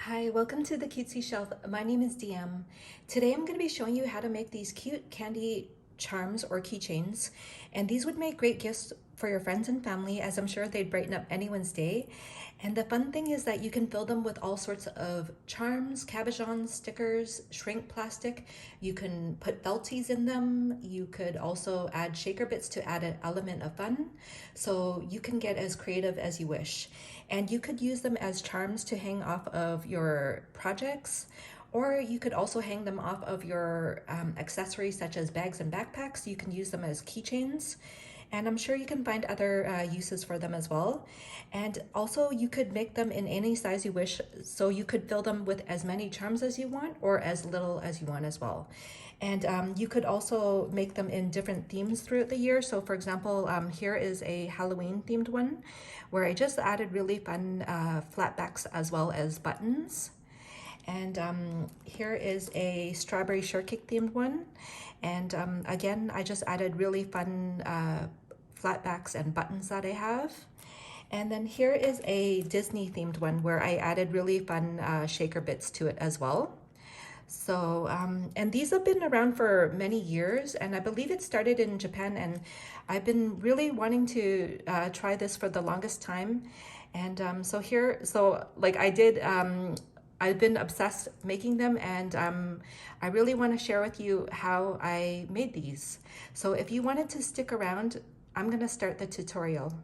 Hi, welcome to the Cutesy Shelf. My name is DM. Today I'm going to be showing you how to make these cute candy charms or keychains, and these would make great gifts for your friends and family, as I'm sure they'd brighten up anyone's day. And the fun thing is that you can fill them with all sorts of charms, cabochons, stickers, shrink plastic. You can put felties in them. You could also add shaker bits to add an element of fun. So you can get as creative as you wish. And you could use them as charms to hang off of your projects, or you could also hang them off of your accessories such as bags and backpacks. You can use them as keychains. And I'm sure you can find other uses for them as well. And also you could make them in any size you wish. So you could fill them with as many charms as you want or as little as you want as well. And you could also make them in different themes throughout the year. So for example, here is a Halloween themed one where I just added really fun flat backs as well as buttons. And here is a strawberry shortcake themed one. And again, I just added really fun flat backs and buttons that I have. And then here is a Disney themed one where I added really fun shaker bits to it as well. So, and these have been around for many years, and I believe it started in Japan, and I've been really wanting to try this for the longest time. And so here, so like I did, I've been obsessed making them, and I really want to share with you how I made these. So if you wanted to stick around, I'm going to start the tutorial.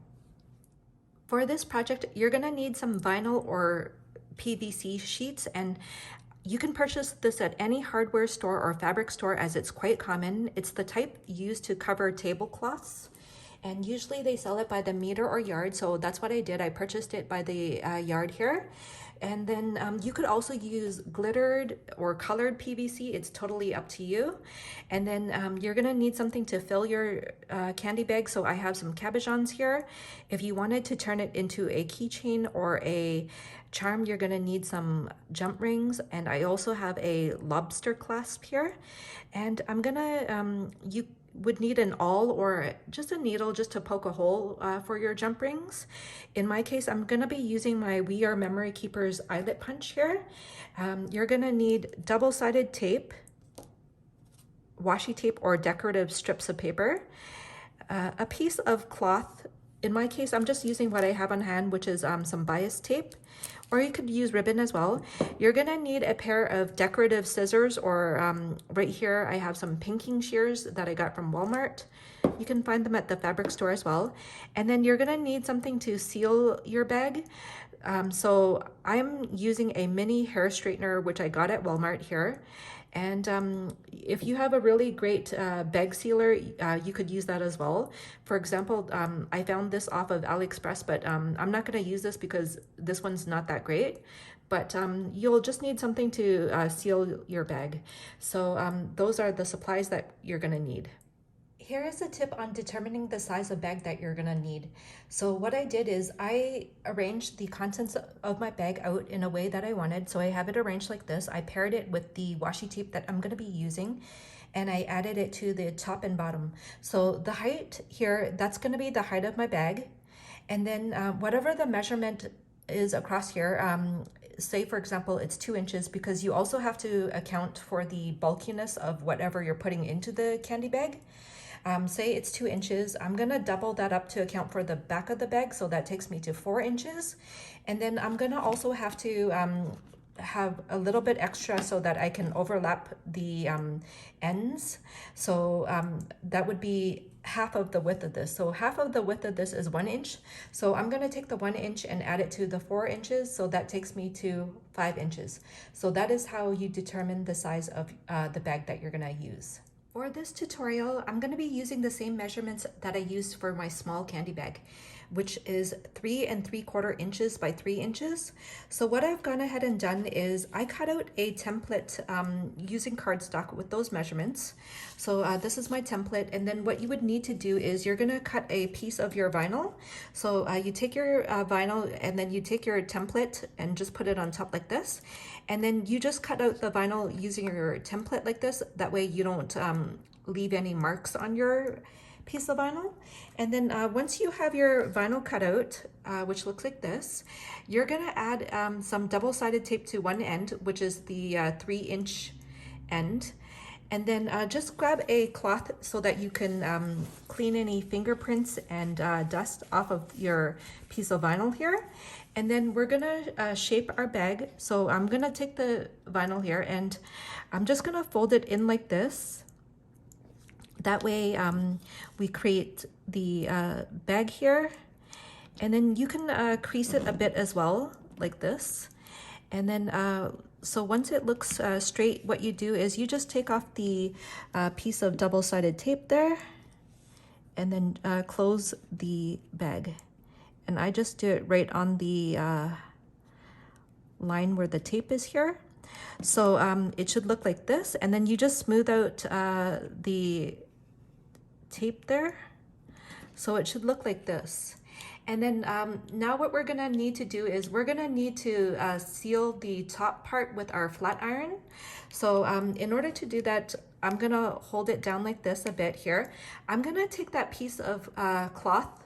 For this project, you're going to need some vinyl or PVC sheets, and you can purchase this at any hardware store or fabric store as it's quite common. It's the type used to cover tablecloths, and usually they sell it by the meter or yard, so that's what I did. I purchased it by the yard here. And then you could also use glittered or colored PVC. It's totally up to you. And then you're gonna need something to fill your candy bag. So I have some cabochons here. If you wanted to turn it into a keychain or a charm, you're gonna need some jump rings. And I also have a lobster clasp here. And I'm gonna, you would need an awl or just a needle just to poke a hole for your jump rings. In my case, I'm gonna be using my We Are Memory Keepers eyelet punch here. You're gonna need double-sided tape, washi tape or decorative strips of paper, a piece of cloth. In my case, I'm just using what I have on hand, which is some bias tape, or you could use ribbon as well. You're gonna need a pair of decorative scissors, or right here I have some pinking shears that I got from Walmart. You can find them at the fabric store as well. And then you're gonna need something to seal your bag. So I'm using a mini hair straightener, which I got at Walmart here. And if you have a really great bag sealer, you could use that as well. For example, I found this off of AliExpress, but I'm not going to use this because this one's not that great. But you'll just need something to seal your bag. So those are the supplies that you're going to need. Here is a tip on determining the size of bag that you're gonna need. So what I did is I arranged the contents of my bag out in a way that I wanted. So I have it arranged like this. I paired it with the washi tape that I'm gonna be using, and I added it to the top and bottom. So the height here, that's gonna be the height of my bag. And then whatever the measurement is across here, say for example, it's 2 inches, because you also have to account for the bulkiness of whatever you're putting into the candy bag. Say it's 2 inches, I'm gonna double that up to account for the back of the bag, so that takes me to 4 inches. And then I'm gonna also have to have a little bit extra so that I can overlap the ends. So that would be half of the width of this. So half of the width of this is 1 inch. So I'm gonna take the 1 inch and add it to the 4 inches. So that takes me to 5 inches. So that is how you determine the size of the bag that you're gonna use. For this tutorial, I'm going to be using the same measurements that I used for my small candy bag, which is 3 3/4 inches by 3 inches. So what I've gone ahead and done is I cut out a template using cardstock with those measurements. So this is my template, and then what you would need to do is you're going to cut a piece of your vinyl. So you take your vinyl, and then you take your template and just put it on top like this. And then you just cut out the vinyl using your template like this. That way you don't leave any marks on your piece of vinyl. And then once you have your vinyl cut out, which looks like this, you're gonna add some double-sided tape to one end, which is the 3-inch end. And then just grab a cloth so that you can clean any fingerprints and dust off of your piece of vinyl here. And then we're gonna shape our bag. So I'm gonna take the vinyl here and I'm just gonna fold it in like this. That way we create the bag here. And then you can crease it a bit as well, like this. And then so once it looks straight, what you do is you just take off the piece of double-sided tape there and then close the bag. And I just do it right on the line where the tape is here. So it should look like this, and then you just smooth out the tape there. So it should look like this. And then now what we're gonna need to do is we're gonna need to seal the top part with our flat iron. So in order to do that, I'm gonna hold it down like this a bit here. I'm gonna take that piece of cloth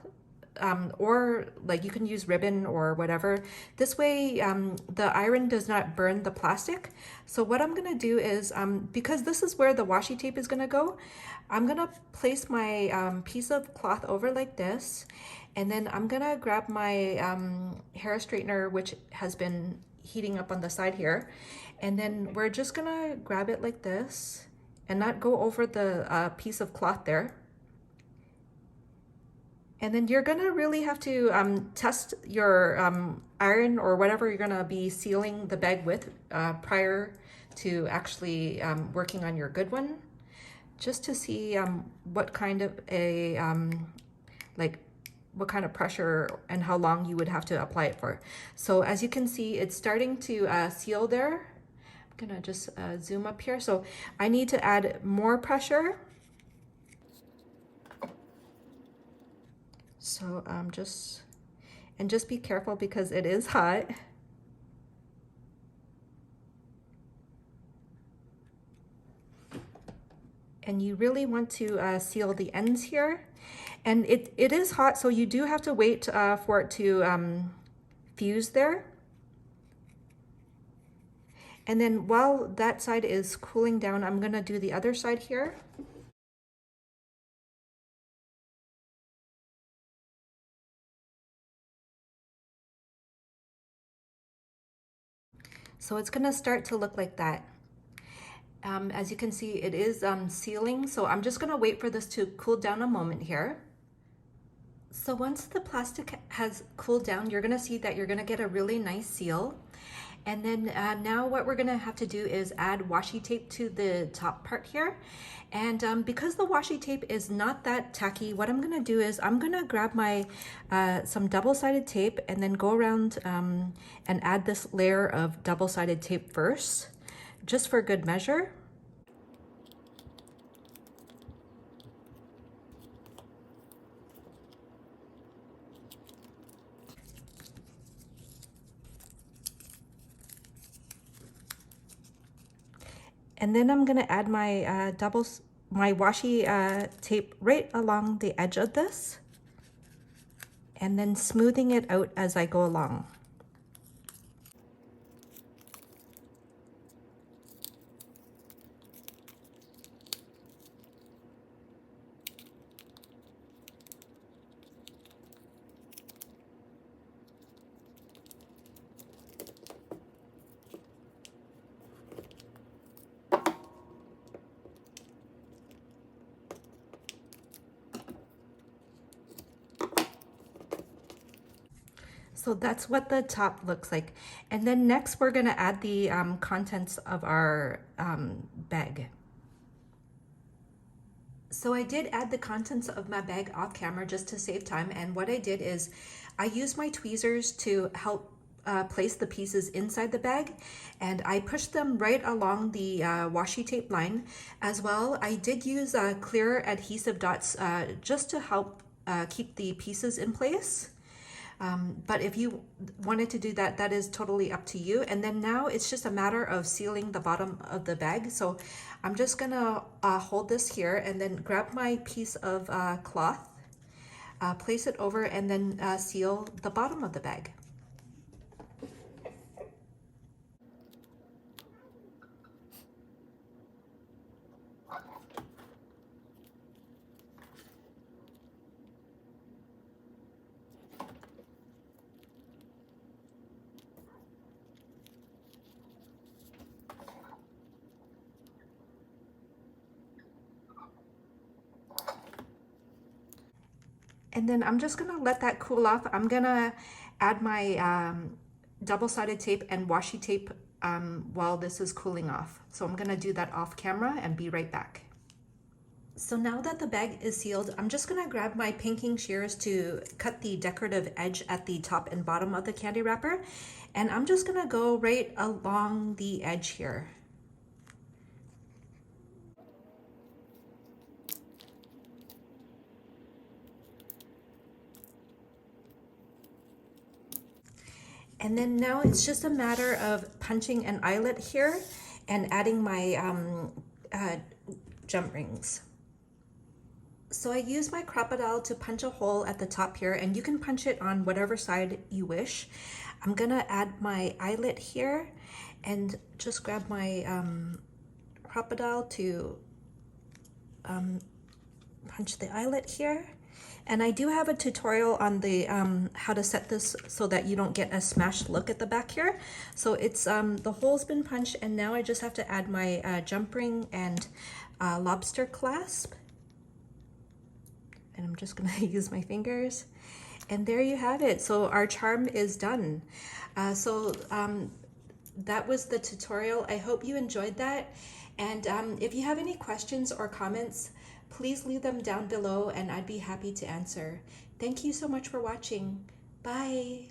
or like you can use ribbon or whatever. This way the iron does not burn the plastic. So what I'm gonna do is, because this is where the washi tape is gonna go, I'm gonna place my piece of cloth over like this, and then I'm gonna grab my hair straightener, which has been heating up on the side here, and then we're just gonna grab it like this and not go over the piece of cloth there. And then you're gonna really have to test your iron or whatever you're gonna be sealing the bag with prior to actually working on your good one, just to see what kind of a what kind of pressure and how long you would have to apply it for. So as you can see, it's starting to seal there. I'm gonna just zoom up here. So I need to add more pressure. So just be careful because it is hot. And you really want to seal the ends here. And it is hot, so you do have to wait for it to fuse there. And then while that side is cooling down, I'm gonna do the other side here. So it's gonna start to look like that. As you can see, it is sealing, so I'm just gonna wait for this to cool down a moment here. So once the plastic has cooled down, you're gonna see that you're gonna get a really nice seal. And then now what we're gonna have to do is add washi tape to the top part here. And because the washi tape is not that tacky, what I'm gonna do is I'm gonna grab my some double-sided tape and then go around and add this layer of double-sided tape first, just for good measure. And then I'm gonna add my my washi tape right along the edge of this, and then smoothing it out as I go along. So that's what the top looks like. And then next we're gonna add the contents of our bag. So I did add the contents of my bag off camera just to save time. And what I did is I used my tweezers to help place the pieces inside the bag, and I pushed them right along the washi tape line. As well, I did use clear adhesive dots just to help keep the pieces in place. But if you wanted to do that, that is totally up to you. And then now it's just a matter of sealing the bottom of the bag. So I'm just gonna hold this here and then grab my piece of cloth, place it over, and then seal the bottom of the bag. And then I'm just gonna let that cool off. I'm gonna add my double-sided tape and washi tape while this is cooling off. So I'm gonna do that off camera and be right back. So now that the bag is sealed, I'm just gonna grab my pinking shears to cut the decorative edge at the top and bottom of the candy wrapper. And I'm just gonna go right along the edge here. And then now it's just a matter of punching an eyelet here and adding my jump rings. So I use my crocodile to punch a hole at the top here, and you can punch it on whatever side you wish. I'm gonna add my eyelet here and just grab my crocodile to punch the eyelet here. And I do have a tutorial on the how to set this so that you don't get a smashed look at the back here. So it's the hole's been punched, and now I just have to add my jump ring and lobster clasp. And I'm just gonna use my fingers. And there you have it. So our charm is done. That was the tutorial. I hope you enjoyed that. And if you have any questions or comments, please leave them down below and I'd be happy to answer. Thank you so much for watching. Bye.